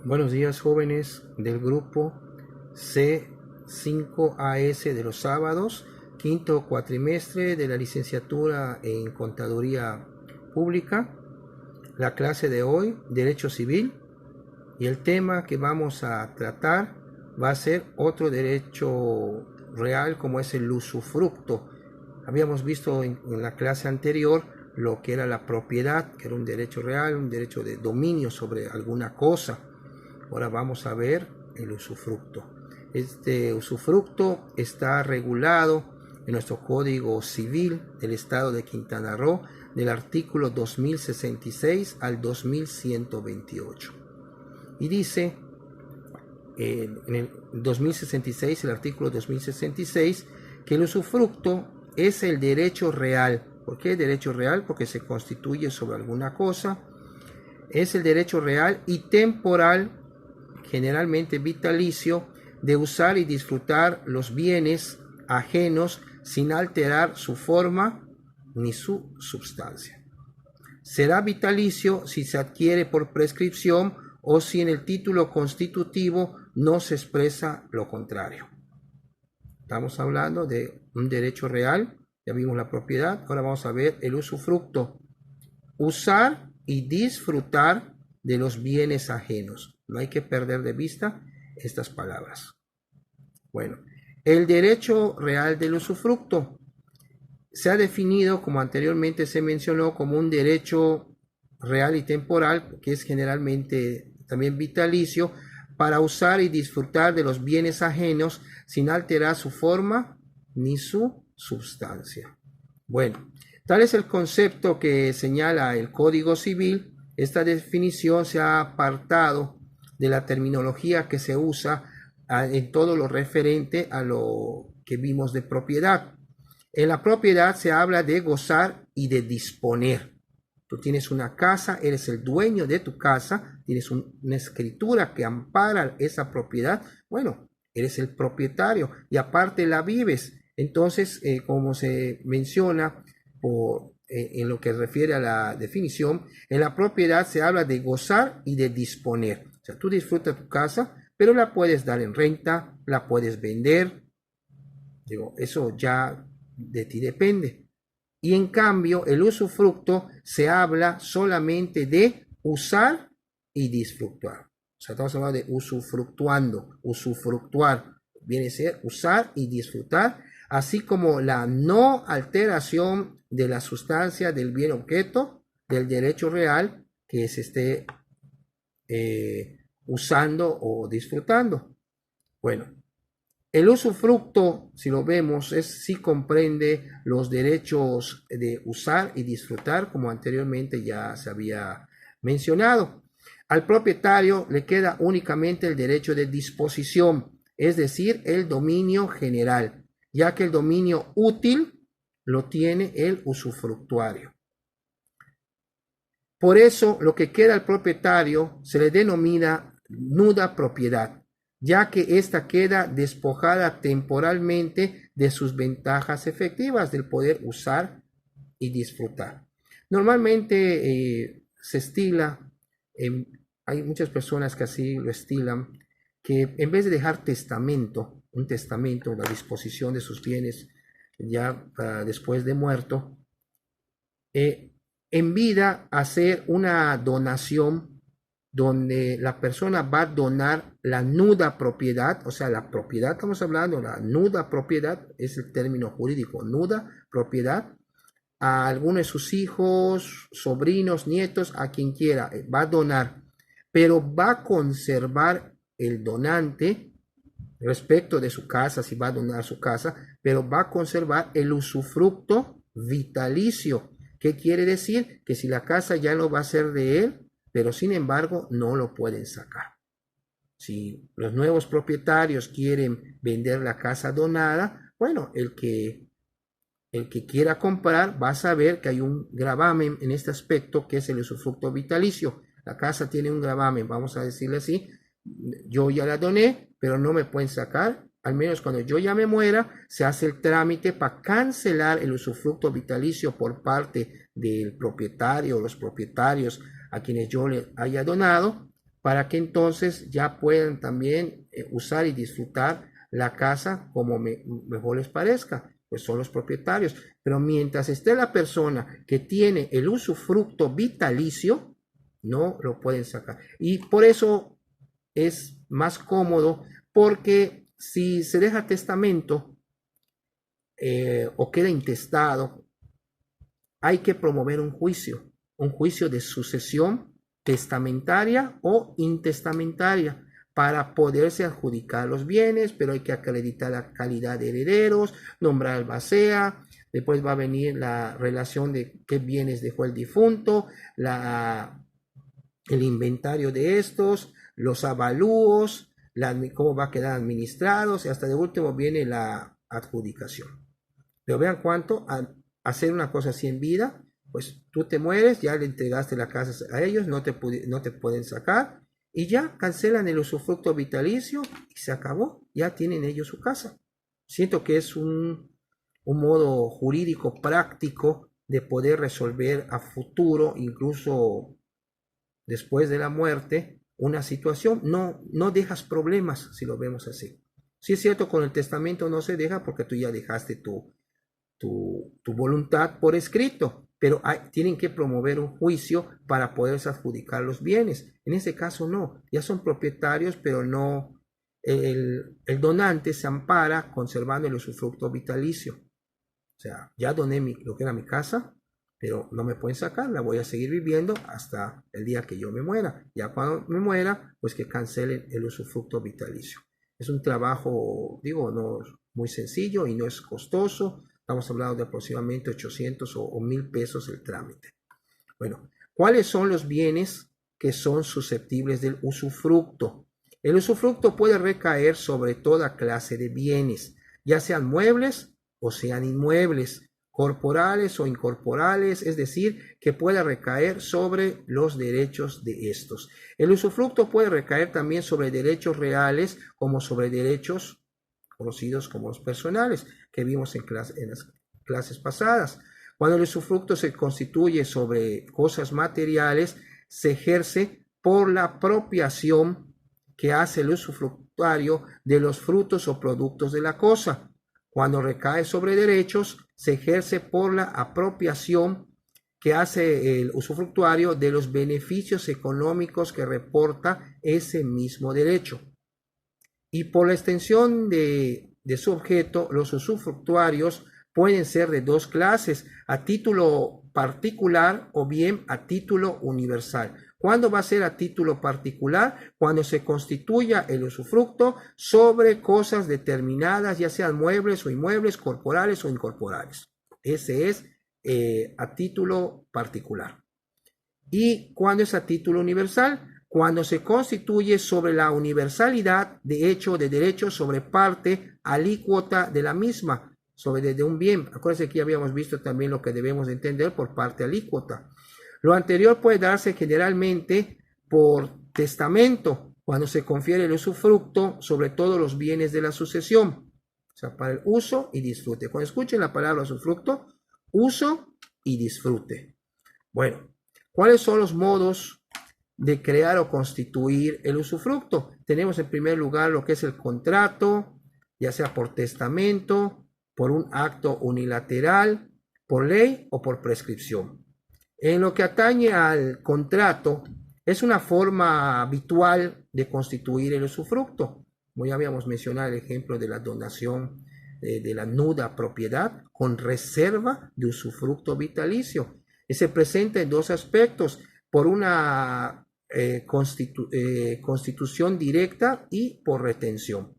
Buenos días, jóvenes del grupo C5AS de los sábados, quinto cuatrimestre de la licenciatura en Contaduría Pública. La clase de hoy, Derecho Civil, y el tema que vamos a tratar va a ser otro derecho real, como es el usufructo. Habíamos visto en la clase anterior lo que era la propiedad, que era un derecho real, un derecho de dominio sobre alguna cosa. Ahora vamos a ver el usufructo. Este usufructo está regulado en nuestro Código Civil del Estado de Quintana Roo, del artículo 2066 al 2128. Y dice en el 2066, el artículo 2066, que el usufructo es el derecho real. ¿Por qué derecho real? Porque se constituye sobre alguna cosa. Es el derecho real y temporal, generalmente vitalicio, de usar y disfrutar los bienes ajenos sin alterar su forma ni su substancia. Será vitalicio si se adquiere por prescripción o si en el título constitutivo no se expresa lo contrario. Estamos hablando de un derecho real, ya vimos la propiedad, ahora vamos a ver el usufructo. Usar y disfrutar de los bienes ajenos. No hay que perder de vista estas palabras. Bueno, el derecho real del usufructo se ha definido, como anteriormente se mencionó, como un derecho real y temporal, que es generalmente también vitalicio, para usar y disfrutar de los bienes ajenos sin alterar su forma ni su substancia. Bueno, tal es el concepto que señala el Código Civil. Esta definición se ha apartado de la terminología que se usa en todo lo referente a lo que vimos de propiedad. En la propiedad se habla de gozar y de disponer. Tú tienes una casa, eres el dueño de tu casa, tienes una escritura que ampara esa propiedad. Bueno, eres el propietario y aparte la vives. Entonces, como se menciona en lo que refiere a la definición, en la propiedad se habla de gozar y de disponer. O sea, tú disfrutas tu casa, pero la puedes dar en renta, la puedes vender. Digo, eso ya de ti depende. Y en cambio, el usufructo se habla solamente de usar y disfrutar. O sea, estamos hablando de usufructuando, usufructuar. Viene a ser usar y disfrutar, así como la no alteración de la sustancia del bien objeto del derecho real que se esté usando o disfrutando. Bueno, el usufructo, si lo vemos, sí comprende los derechos de usar y disfrutar, como anteriormente ya se había mencionado. Al propietario le queda únicamente el derecho de disposición, es decir, el dominio general, ya que el dominio útil lo tiene el usufructuario. Por eso, lo que queda al propietario se le denomina nuda propiedad, ya que ésta queda despojada temporalmente de sus ventajas efectivas del poder usar y disfrutar. Normalmente se estila, hay muchas personas que así lo estilan, que en vez de dejar testamento, un testamento, la disposición de sus bienes ya después de muerto, en vida hacer una donación donde la persona va a donar la nuda propiedad, o sea, la propiedad, estamos hablando, la nuda propiedad, es el término jurídico, nuda propiedad, a alguno de sus hijos, sobrinos, nietos, a quien quiera, va a donar, pero va a conservar el donante respecto de su casa, si va a donar su casa, pero va a conservar el usufructo vitalicio. ¿Qué quiere decir? Que si la casa ya no va a ser de él, pero sin embargo no lo pueden sacar. Si los nuevos propietarios quieren vender la casa donada, bueno, el que quiera comprar va a saber que hay un gravamen en este aspecto que es el usufructo vitalicio. La casa tiene un gravamen, vamos a decirle así, yo ya la doné, pero no me pueden sacar, al menos cuando yo ya me muera, se hace el trámite para cancelar el usufructo vitalicio por parte del propietario o los propietarios a quienes yo le haya donado, para que entonces ya puedan también usar y disfrutar la casa como mejor les parezca, pues son los propietarios. Pero mientras esté la persona que tiene el usufructo vitalicio, no lo pueden sacar. Y por eso es más cómodo, porque si se deja testamento o queda intestado, hay que promover un juicio de sucesión testamentaria o intestamentaria para poderse adjudicar los bienes, pero hay que acreditar la calidad de herederos, nombrar al albacea, después va a venir la relación de qué bienes dejó el difunto, el inventario de estos, los avalúos, cómo va a quedar administrados, y hasta de último viene la adjudicación. Pero vean cuánto hacer una cosa así en vida, pues tú te mueres, ya le entregaste la casa a ellos, no te pueden sacar, y ya cancelan el usufructo vitalicio y se acabó, ya tienen ellos su casa. Siento que es un modo jurídico práctico de poder resolver a futuro, incluso después de la muerte, una situación. No dejas problemas si lo vemos así. Sí es cierto, con el testamento no se deja porque tú ya dejaste tu voluntad por escrito, pero tienen que promover un juicio para poderse adjudicar los bienes. En ese caso no, ya son propietarios, pero no, el donante se ampara conservando el usufructo vitalicio. O sea, ya doné lo que era mi casa, pero no me pueden sacar, la voy a seguir viviendo hasta el día que yo me muera. Ya cuando me muera, pues que cancelen el usufructo vitalicio. Es un trabajo, digo, no muy sencillo y no es costoso. Estamos hablando de aproximadamente 800 o 1000 pesos el trámite. Bueno, ¿cuáles son los bienes que son susceptibles del usufructo? El usufructo puede recaer sobre toda clase de bienes, ya sean muebles o sean inmuebles, corporales o incorporales, es decir, que pueda recaer sobre los derechos de estos. El usufructo puede recaer también sobre derechos reales como sobre derechos conocidos como los personales, que vimos en las clases pasadas. Cuando el usufructo se constituye sobre cosas materiales, se ejerce por la apropiación que hace el usufructuario de los frutos o productos de la cosa. Cuando recae sobre derechos, se ejerce por la apropiación que hace el usufructuario de los beneficios económicos que reporta ese mismo derecho. Y por la extensión de su objeto, los usufructuarios pueden ser de dos clases, a título particular o bien a título universal. ¿Cuándo va a ser a título particular? Cuando se constituya el usufructo sobre cosas determinadas, ya sean muebles o inmuebles, corporales o incorporales. Ese es a título particular. ¿Y cuándo es a título universal? Cuando se constituye sobre la universalidad de hecho de derecho sobre parte alícuota de la misma, sobre de un bien. Acuérdense que ya habíamos visto también lo que debemos entender por parte alícuota. Lo anterior puede darse generalmente por testamento, cuando se confiere el usufructo sobre todos los bienes de la sucesión, o sea, para el uso y disfrute. Cuando escuchen la palabra usufructo, uso y disfrute. Bueno, ¿cuáles son los modos de crear o constituir el usufructo? Tenemos en primer lugar lo que es el contrato, ya sea por testamento, por un acto unilateral, por ley o por prescripción. En lo que atañe al contrato, es una forma habitual de constituir el usufructo. Como ya habíamos mencionado el ejemplo de la donación de la nuda propiedad con reserva de usufructo vitalicio. Y se presenta en dos aspectos, por una constitución directa y por retención.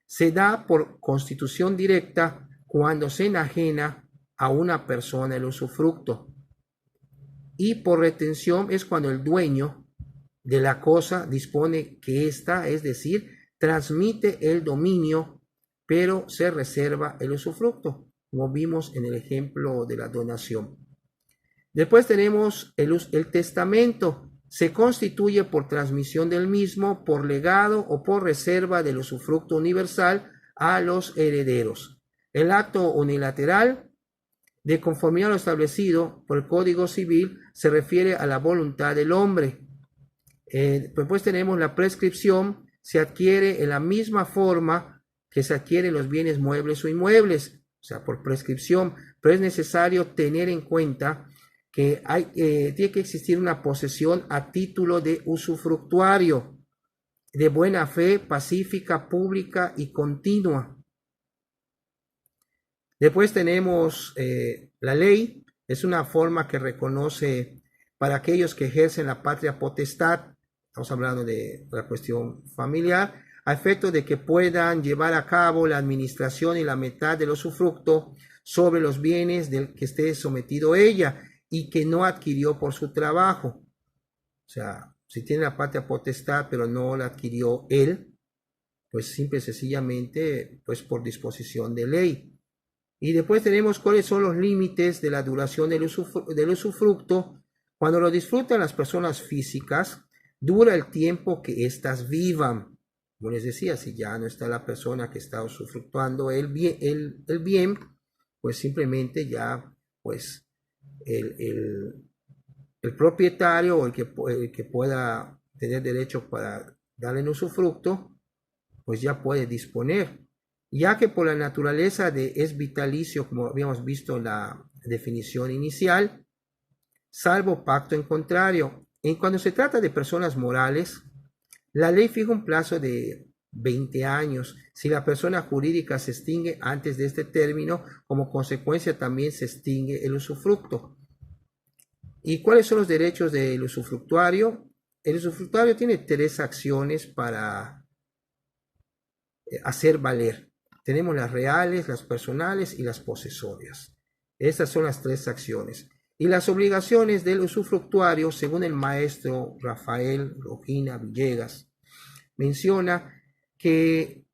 Se da por constitución directa cuando se enajena a una persona el usufructo, y por retención es cuando el dueño de la cosa dispone que ésta, es decir, transmite el dominio, pero se reserva el usufructo, como vimos en el ejemplo de la donación. Después tenemos el testamento. Se constituye por transmisión del mismo, por legado o por reserva del usufructo universal a los herederos. El acto unilateral, de conformidad a lo establecido por el Código Civil, se refiere a la voluntad del hombre. Después tenemos la prescripción, se adquiere en la misma forma que se adquieren los bienes muebles o inmuebles, o sea, por prescripción, pero es necesario tener en cuenta que tiene que existir una posesión a título de usufructuario, de buena fe, pacífica, pública y continua. Después tenemos la ley, es una forma que reconoce para aquellos que ejercen la patria potestad, estamos hablando de la cuestión familiar, a efecto de que puedan llevar a cabo la administración y la mitad del usufructo sobre los bienes del que esté sometido ella y que no adquirió por su trabajo. O sea, si tiene la patria potestad pero no la adquirió él, pues simple y sencillamente pues por disposición de ley. Y después tenemos cuáles son los límites de la duración del usufructo. Cuando lo disfrutan las personas físicas, dura el tiempo que éstas vivan. Como les decía, si ya no está la persona que está usufructuando el bien, pues simplemente ya pues el propietario o el que pueda tener derecho para darle un usufructo, pues ya puede disponer, ya que por la naturaleza es vitalicio, como habíamos visto en la definición inicial, salvo pacto en contrario. En cuando se trata de personas morales, la ley fija un plazo de 20 años. Si la persona jurídica se extingue antes de este término, como consecuencia también se extingue el usufructo. ¿Y cuáles son los derechos del usufructuario? El usufructuario tiene 3 acciones para hacer valer. Tenemos las reales, las personales y las posesorias. Estas son las 3 acciones. Y las obligaciones del usufructuario, según el maestro Rafael Rojina Villegas, menciona que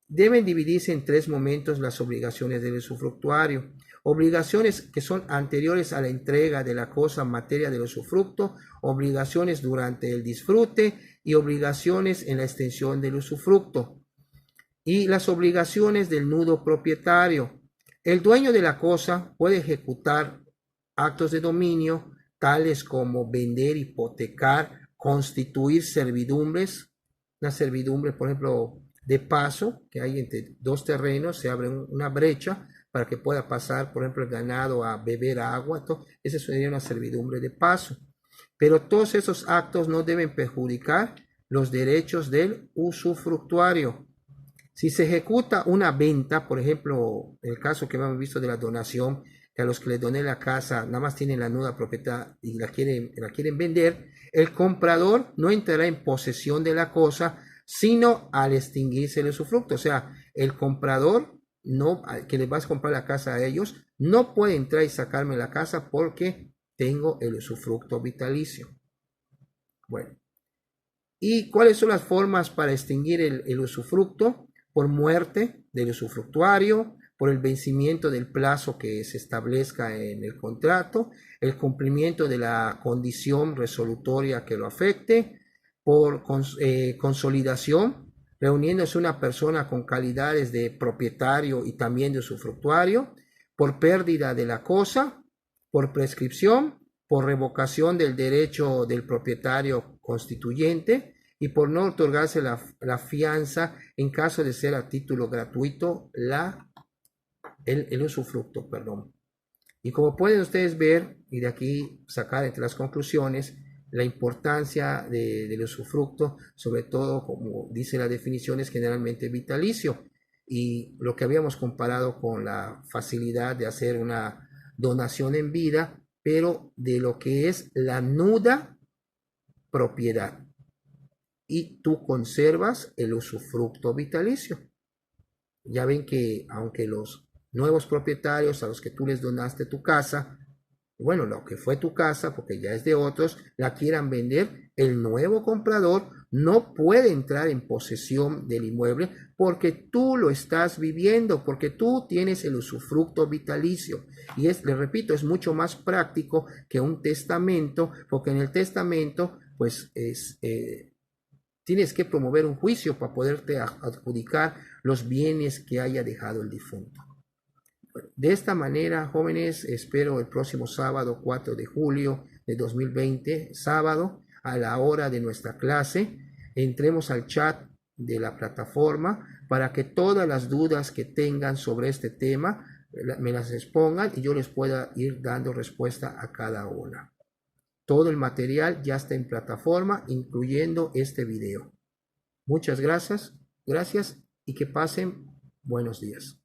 deben dividirse en 3 momentos las obligaciones del usufructuario. Obligaciones que son anteriores a la entrega de la cosa en materia del usufructo, obligaciones durante el disfrute y obligaciones en la extensión del usufructo. Y las obligaciones del nudo propietario. El dueño de la cosa puede ejecutar actos de dominio tales como vender, hipotecar, constituir servidumbres. Una servidumbre, por ejemplo, de paso, que hay entre 2 terrenos, se abre una brecha para que pueda pasar, por ejemplo, el ganado a beber agua. Esa sería una servidumbre de paso. Pero todos esos actos no deben perjudicar los derechos del usufructuario. Si se ejecuta una venta, por ejemplo, el caso que hemos visto de la donación, que a los que les doné la casa nada más tienen la nuda propiedad y la quieren vender, el comprador no entrará en posesión de la cosa, sino al extinguirse el usufructo. O sea, el comprador no, que les vas a comprar la casa a ellos, no puede entrar y sacarme la casa porque tengo el usufructo vitalicio. Bueno, ¿y cuáles son las formas para extinguir el usufructo? Por muerte del usufructuario, por el vencimiento del plazo que se establezca en el contrato, el cumplimiento de la condición resolutoria que lo afecte, por consolidación, reuniéndose una persona con calidades de propietario y también de usufructuario, por pérdida de la cosa, por prescripción, por revocación del derecho del propietario constituyente y por no otorgarse la fianza en caso de ser a título gratuito el usufructo, perdón. Y como pueden ustedes ver, y de aquí sacar entre las conclusiones, la importancia del usufructo, sobre todo, como dice la definición, es generalmente vitalicio. Y lo que habíamos comparado con la facilidad de hacer una donación en vida, pero de lo que es la nuda propiedad. Y tú conservas el usufructo vitalicio. Ya ven que aunque los nuevos propietarios a los que tú les donaste tu casa, bueno, lo que fue tu casa, porque ya es de otros, la quieran vender, el nuevo comprador no puede entrar en posesión del inmueble porque tú lo estás viviendo, porque tú tienes el usufructo vitalicio. Y les repito, es mucho más práctico que un testamento, porque en el testamento, pues tienes que promover un juicio para poderte adjudicar los bienes que haya dejado el difunto. De esta manera, jóvenes, espero el próximo sábado 4 de julio de 2020, sábado, a la hora de nuestra clase, entremos al chat de la plataforma para que todas las dudas que tengan sobre este tema me las expongan y yo les pueda ir dando respuesta a cada una. Todo el material ya está en plataforma, incluyendo este video. Muchas gracias y que pasen buenos días.